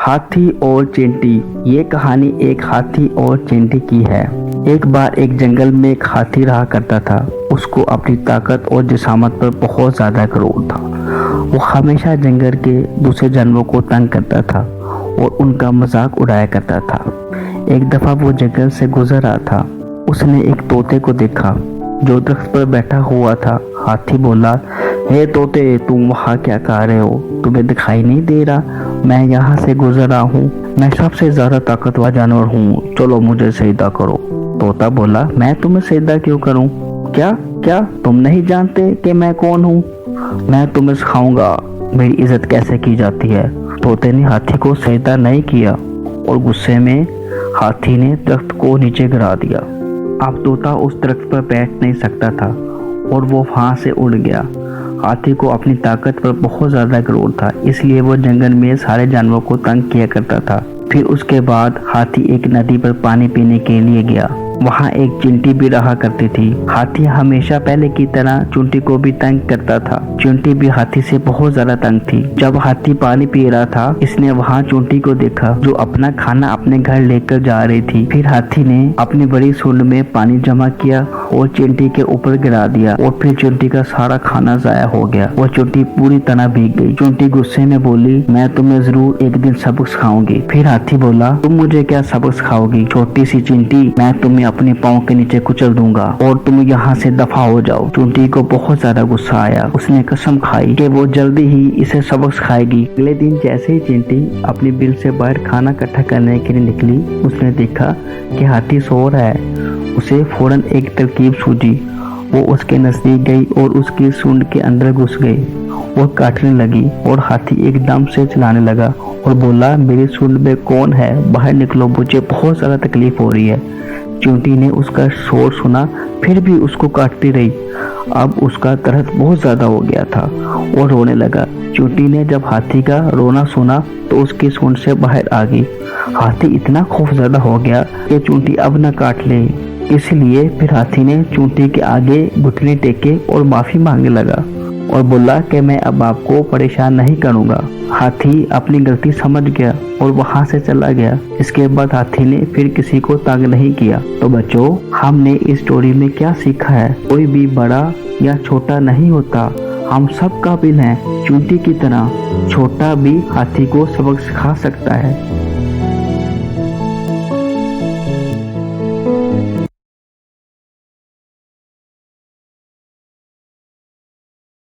हाथी और चींटी। ये कहानी एक हाथी और चींटी की है। एक बार एक जंगल में एक हाथी रहा करता था। उसको अपनी ताकत और जिसामत पर बहुत ज्यादा गर्व था। वो हमेशा जंगल के दूसरे जानवरों को तंग करता था और उनका मजाक उड़ाया करता था। एक दफा वो जंगल से गुजर रहा था। उसने एक तोते को देखा जो दरख्त पर बैठा हुआ था। हाथी बोला, हे तोते, तुम वहाँ क्या कर रहे हो? तुम्हें दिखाई नहीं दे रहा? मैं यहाँ से गुजर रहा हूँ। मैं सबसे ज्यादा ताकतवर जानवर हूँ। चलो मुझे सजदा करो। तोता बोला, मैं तुम्हें सजदा क्यों करूँ? क्या क्या तुम नहीं जानते कि मैं कौन हूँ? मैं तुम्हें सिखाऊंगा मेरी इज्जत कैसे की जाती है। तोते ने हाथी को सजदा नहीं किया और गुस्से में हाथी ने दरख्त को नीचे गिरा दिया। अब तोता उस दरख्त पर बैठ नहीं सकता था और वो वहां से उड़ गया। हाथी को अपनी ताकत पर बहुत ज्यादा गर्व था, इसलिए वो जंगल में सारे जानवरों को तंग किया करता था। फिर उसके बाद हाथी एक नदी पर पानी पीने के लिए गया। वहाँ एक चींटी भी रहा करती थी। हाथी हमेशा पहले की तरह चींटी को भी तंग करता था। चींटी भी हाथी से बहुत ज्यादा तंग थी। जब हाथी पानी पी रहा था, इसने वहाँ चींटी को देखा जो अपना खाना अपने घर लेकर जा रही थी। फिर हाथी ने अपनी बड़ी सूंड में पानी जमा किया और चींटी के ऊपर गिरा दिया और फिर चींटी का सारा खाना जाया हो गया। वो चींटी पूरी तरह भीग गई। चींटी गुस्से में बोली, मैं तुम्हें जरूर एक दिन सबक सिखाऊंगी। फिर हाथी बोला, तुम मुझे क्या सबक सिखाओगी? छोटी सी चींटी, मैं तुम्हें अपने पाँव के नीचे कुचल दूंगा और तुम यहाँ से दफा हो जाओ। चींटी को बहुत ज्यादा गुस्सा आया। उसने कसम खाई कि वो जल्दी ही इसे सबक सिखाएगी। अगले दिन जैसे ही चींटी अपनी बिल से बाहर खाना इकट्ठा करने के लिए निकली, उसने देखा कि हाथी सो रहा है। उसे फौरन एक तरकीब सूझी। वो उसके नजदीक गई और उसकी सूंड के अंदर घुस गई और काटने लगी और हाथी एकदम से चिल्लाने लगा और बोला, मेरी सूंड में कौन है? बाहर निकलो, मुझे बहुत ज्यादा तकलीफ हो रही है। चींटी ने उसका शोर सुना, फिर भी उसको काटती रही। अब उसका दर्द बहुत ज्यादा हो गया था और रोने लगा। चींटी ने जब हाथी का रोना सुना तो उसकी सूंड से बाहर आ गई। हाथी इतना खौफजदा हो गया कि चींटी अब न काट ले। इसलिए फिर हाथी ने चींटी के आगे घुटने टेके और माफी मांगने लगा और बोला कि मैं अब आपको परेशान नहीं करूंगा। हाथी अपनी गलती समझ गया और वहां से चला गया। इसके बाद हाथी ने फिर किसी को तंग नहीं किया। तो बच्चों, हमने इस स्टोरी में क्या सीखा है? कोई भी बड़ा या छोटा नहीं होता, हम सब काबिल हैं। चींटी की तरह छोटा भी हाथी को सबक सिखा सकता है।